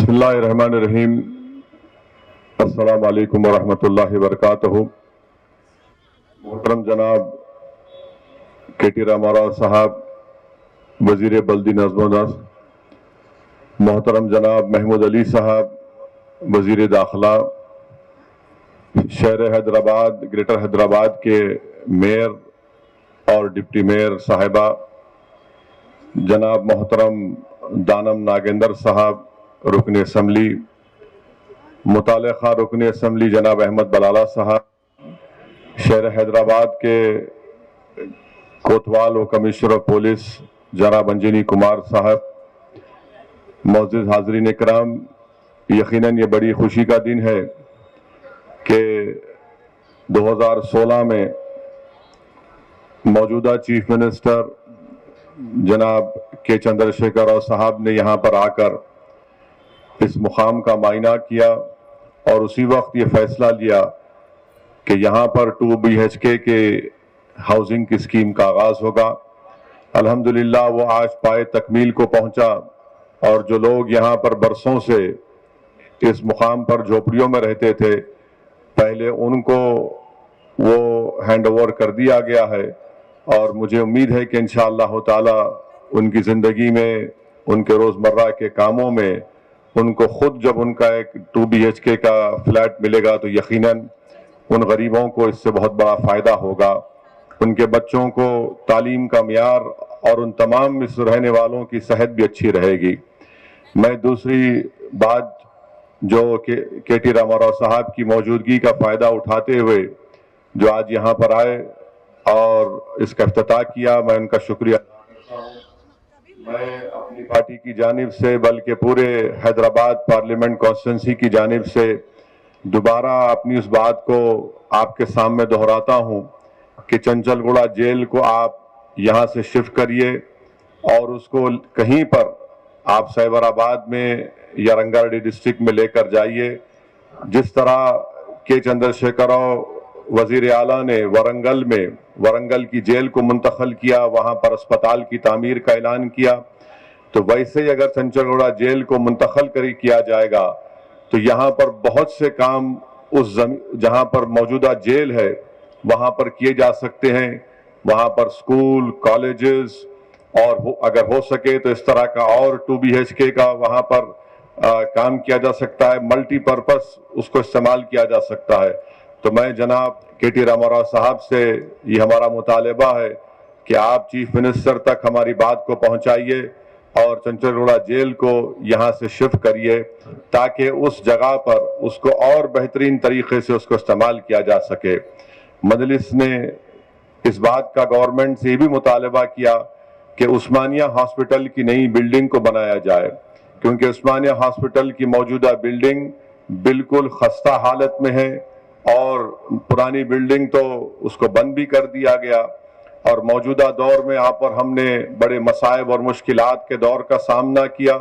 بسم اللہ الرحمن الرحیم۔ السلام علیکم ورحمۃ اللہ وبرکاتہ۔ محترم جناب کے ٹی راما راؤ صاحب وزیر بلدی نظم و نسق، محترم جناب محمود علی صاحب وزیر داخلہ، شہر حیدرآباد گریٹر حیدرآباد کے میئر اور ڈپٹی میئر صاحبہ، جناب محترم دانم ناگیندر صاحب رکن اسمبلی، متعلقہ رکن اسمبلی جناب احمد بلالہ صاحب، شہر حیدرآباد کے کوتوال و کمشنر آف پولیس جناب انجنی کمار صاحب، معزز حاضرین اکرام، یقیناً یہ بڑی خوشی کا دن ہے کہ 2016 میں موجودہ چیف منسٹر جناب کے چندر شیکھر راؤ صاحب نے یہاں پر آ کر اس مقام کا معائنہ کیا اور اسی وقت یہ فیصلہ لیا کہ یہاں پر 2 BHK کے ہاؤسنگ کی اسکیم کا آغاز ہوگا۔ الحمدللہ وہ آج پائے تکمیل کو پہنچا اور جو لوگ یہاں پر برسوں سے اس مقام پر جھوپڑیوں میں رہتے تھے، پہلے ان کو وہ ہینڈ اوور کر دیا گیا ہے، اور مجھے امید ہے کہ انشاءاللہ تعالی ان کی زندگی میں، ان کے روزمرہ کے کاموں میں، ان کو خود جب ان کا ایک 2 BHK کا فلیٹ ملے گا تو یقیناً ان غریبوں کو اس سے بہت بڑا فائدہ ہوگا، ان کے بچوں کو تعلیم کا معیار اور ان تمام اس رہنے والوں کی صحت بھی اچھی رہے گی۔ میں دوسری بات جو کے ٹی راما راؤ صاحب کی موجودگی کا فائدہ اٹھاتے ہوئے جو آج یہاں پر آئے اور اس کا افتتاح کیا، میں ان کا شکریہ ادا کرتا ہوں۔ میں اپنی پارٹی کی جانب سے بلکہ پورے حیدرآباد پارلیمنٹ کانسٹیٹوئنسی کی جانب سے دوبارہ اپنی اس بات کو آپ کے سامنے دہراتا ہوں کہ چنچل گوڑہ جیل کو آپ یہاں سے شفٹ کریے اور اس کو کہیں پر آپ سیبر آباد میں یا رنگا ریڈی ڈسٹرکٹ میں لے کر جائیے، جس طرح کے چندر شیکھر راؤ وزیر اعلیٰ نے ورنگل کی جیل کو منتقل کیا، وہاں پر اسپتال کی تعمیر کا اعلان کیا، تو ویسے ہی اگر چنچل گوڑہ جیل کو منتقل کیا جائے گا تو یہاں پر بہت سے کام جہاں پر موجودہ جیل ہے وہاں پر کیے جا سکتے ہیں، وہاں پر سکول، کالجز، اور اگر ہو سکے تو اس طرح کا اور 2 BHK کا وہاں پر کام کیا جا سکتا ہے، ملٹی پرپس اس کو استعمال کیا جا سکتا ہے۔ تو میں جناب کے ٹی راما راؤ صاحب سے یہ ہمارا مطالبہ ہے کہ آپ چیف منسٹر تک ہماری بات کو پہنچائیے اور چنچل گوڑہ جیل کو یہاں سے شفٹ کریے تاکہ اس جگہ پر اس کو اور بہترین طریقے سے اس کو استعمال کیا جا سکے۔ مجلس نے اس بات کا گورنمنٹ سے یہ بھی مطالبہ کیا کہ عثمانیہ ہاسپٹل کی نئی بلڈنگ کو بنایا جائے، کیونکہ عثمانیہ ہاسپٹل کی موجودہ بلڈنگ بالکل خستہ حالت میں ہے اور پرانی بلڈنگ تو اس کو بند بھی کر دیا گیا، اور موجودہ دور میں آپ اور ہم نے بڑے مصائب اور مشکلات کے دور کا سامنا کیا،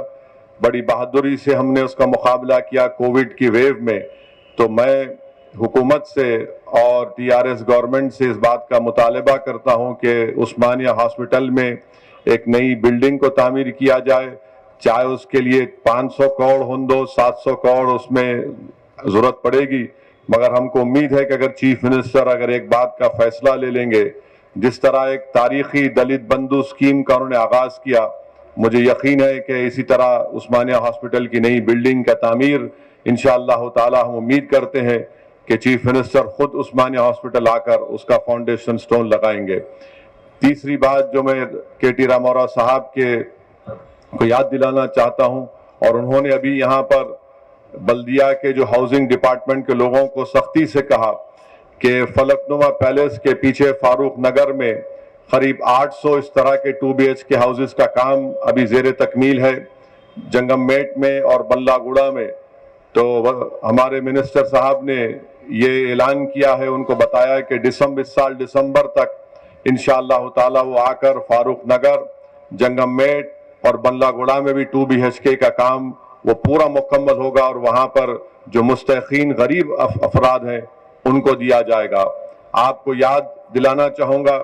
بڑی بہادری سے ہم نے اس کا مقابلہ کیا کووڈ کی ویو میں۔ تو میں حکومت سے اور TRS گورنمنٹ سے اس بات کا مطالبہ کرتا ہوں کہ عثمانیہ ہاسپٹل میں ایک نئی بلڈنگ کو تعمیر کیا جائے، چاہے اس کے لیے 500 کروڑ ہوں، 700 کروڑ اس میں ضرورت پڑے گی، مگر ہم کو امید ہے کہ اگر چیف منسٹر اگر ایک بات کا فیصلہ لے لیں گے، جس طرح ایک تاریخی دلت بندھو اسکیم کا انہوں نے آغاز کیا، مجھے یقین ہے کہ اسی طرح عثمانیہ ہاسپٹل کی نئی بلڈنگ کا تعمیر انشاءاللہ تعالی ہم امید کرتے ہیں کہ چیف منسٹر خود عثمانیہ ہاسپٹل آ کر اس کا فاؤنڈیشن سٹون لگائیں گے۔ تیسری بات جو میں کے ٹی راما راؤ صاحب کو یاد دلانا چاہتا ہوں، اور انہوں نے ابھی یہاں پر بلدیہ کے جو ہاؤسنگ ڈپارٹمنٹ کے لوگوں کو سختی سے کہا کہ فلک نما پیلیس کے پیچھے فاروق نگر میں قریب 800 اس طرح کے 2 BHK ہاؤسز کا کام ابھی زیر تکمیل ہے، جنگم میٹ میں اور بلہ گوڑہ میں۔ تو ہمارے منسٹر صاحب نے یہ اعلان کیا ہے، ان کو بتایا کہ اس سال دسمبر تک انشاءاللہ تعالی وہ آ کر فاروق نگر، جنگم میٹ اور بلہ گوڑہ میں بھی 2 BHK کا کام وہ پورا مکمل ہوگا، اور وہاں پر جو مستحقین غریب افراد ہیں ان کو دیا جائے گا۔ آپ کو یاد دلانا چاہوں گا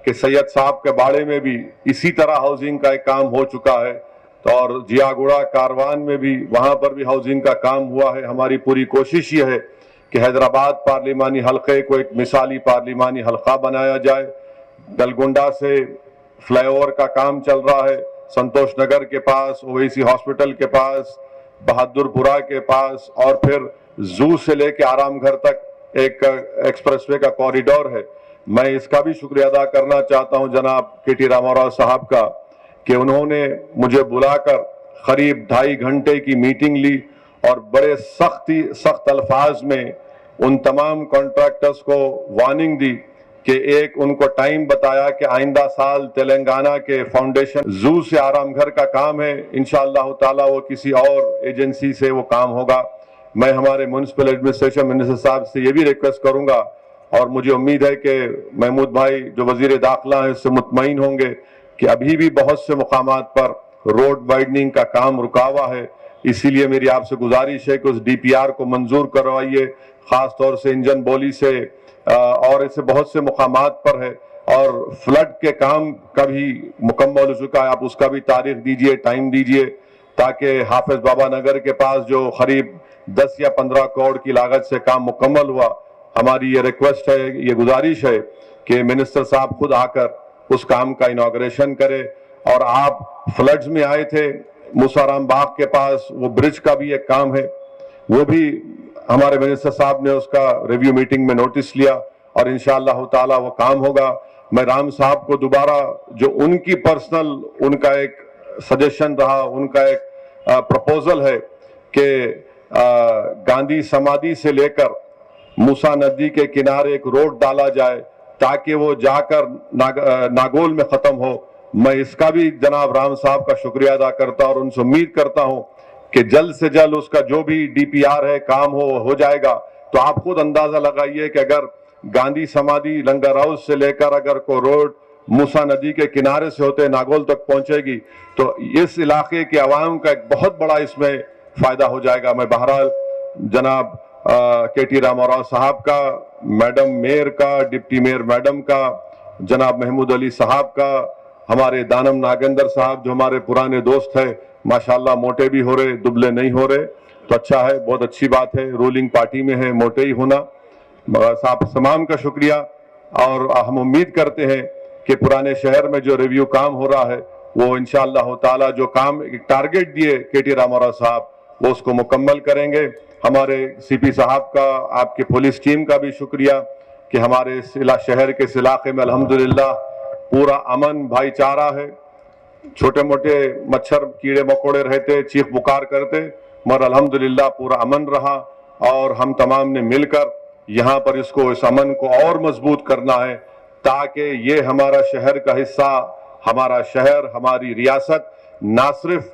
کہ سید صاحب کے باڑے میں بھی اسی طرح ہاؤسنگ کا ایک کام ہو چکا ہے، اور جیاگوڑا کاروان میں بھی وہاں پر بھی ہاؤسنگ کا کام ہوا ہے. ہماری پوری کوشش یہ ہے کہ حیدرآباد پارلیمانی حلقے کو ایک مثالی پارلیمانی حلقہ بنایا جائے. دلگنڈا سے فلائی اوور کا کام چل رہا ہے, سنتوش نگر کے پاس, اویسی ہاسپٹل کے پاس, بہادر پورہ کے پاس, اور پھر زو سے لے کے آرام گھر تک ایک ایکسپریس وے کا کوریڈور ہے. میں اس کا بھی شکریہ ادا کرنا چاہتا ہوں جناب کے ٹی راما راؤ صاحب کا کہ انہوں نے مجھے بلا کر قریب 2.5 گھنٹے کی میٹنگ لی اور بڑے سخت الفاظ میں ان تمام کانٹریکٹرز کو وارننگ دی کہ ایک ان کو ٹائم بتایا کہ آئندہ سال تلنگانہ کے فاؤنڈیشن زو سے آرام گھر کا کام ہے, انشاءاللہ تعالی وہ کسی اور ایجنسی سے وہ کام ہوگا. میں ہمارے میونسپل ایڈمنسٹریشن منسٹر صاحب سے یہ بھی ریکویسٹ کروں گا, اور مجھے امید ہے کہ محمود بھائی جو وزیر داخلہ ہیں اس سے مطمئن ہوں گے کہ ابھی بھی بہت سے مقامات پر روڈ وائڈننگ کا کام رکا ہوا ہے. اسی لیے میری آپ سے گزارش ہے کہ اس ڈی پی آر کو منظور کروائیے, خاص طور سے انجن بولی سے اور اسے بہت سے مقامات پر ہے. اور فلڈ کے کام کا بھی مکمل ہو چکا ہے, آپ اس کا بھی تاریخ دیجئے, ٹائم دیجئے, تاکہ حافظ بابا نگر کے پاس جو قریب 10 یا 15 کروڑ کی لاگت سے کام مکمل ہوا, ہماری یہ ریکویسٹ ہے, یہ گزارش ہے کہ منسٹر صاحب خود آ کر اس کام کا انوگریشن کرے. اور آپ فلڈز میں آئے تھے موسارام باغ کے پاس, وہ برج کا بھی ایک کام ہے, وہ بھی ہمارے منسٹر صاحب نے اس کا ریویو میٹنگ میں نوٹس لیا اور انشاءاللہ تعالی وہ کام ہوگا. میں رام صاحب کو دوبارہ جو ان کی پرسنل ان کا ایک سجیشن رہا, ان کا ایک پروپوزل ہے کہ گاندھی سمادھی سے لے کر موسیٰ ندی کے کنارے ایک روڈ ڈالا جائے تاکہ وہ جا کر ناگول میں ختم ہو. میں اس کا بھی جناب رام صاحب کا شکریہ ادا کرتا اور ان سے امید کرتا ہوں کہ جلد سے جلد اس کا جو بھی ڈی پی آر ہے کام ہو جائے گا. تو آپ خود اندازہ لگائیے کہ اگر گاندھی سمادھی لنگر ہاؤس سے لے کر اگر کوئی روڈ موسیٰ ندی کے کنارے سے ہوتے ناگول تک پہنچے گی تو اس علاقے کے عوام کا ایک بہت بڑا اس میں فائدہ ہو جائے گا. میں بہرحال جناب کے ٹی راما راؤ صاحب کا, میڈم میئر کا, ڈپٹی میئر میڈم کا, جناب محمود علی صاحب کا, ہمارے دانم ناگندر صاحب جو ہمارے پرانے دوست ہیں, ماشاءاللہ موٹے بھی ہو رہے, دبلے نہیں ہو رہے, تو اچھا ہے, بہت اچھی بات ہے, رولنگ پارٹی میں ہے موٹے ہی ہونا. صاحب تمام کا شکریہ. اور ہم امید کرتے ہیں کہ پرانے شہر میں جو ریویو کام ہو رہا ہے وہ انشاءاللہ تعالی جو کام ٹارگٹ دیے کے ٹی راما راؤ صاحب وہ اس کو مکمل کریں گے. ہمارے سی پی صاحب کا, آپ کی پولیس ٹیم کا بھی شکریہ کہ ہمارے شہر کے اس علاقے میں الحمدللہ پورا امن بھائی چارہ ہے. چھوٹے موٹے مچھر کیڑے مکوڑے رہتے, چیخ پکار کرتے, مگر الحمدللہ پورا امن رہا. اور ہم تمام نے مل کر یہاں پر اس امن کو اور مضبوط کرنا ہے تاکہ یہ ہمارا شہر کا حصہ, ہمارا شہر, ہماری ریاست نہ صرف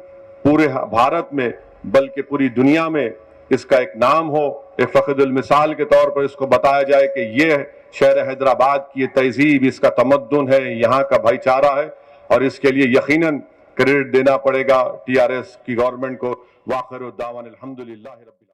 پورے بھارت میں بلکہ پوری دنیا میں اس کا ایک نام ہو, ایک فخر المثال کے طور پر اس کو بتایا جائے کہ یہ شہر حیدرآباد کی یہ تہذیب, اس کا تمدن ہے, یہاں کا بھائی چارہ ہے. اور اس کے لیے یقیناً کریڈٹ دینا پڑے گا ٹی آر ایس کی گورنمنٹ کو. وآخر دعوانا الحمدللہ رب العالمین.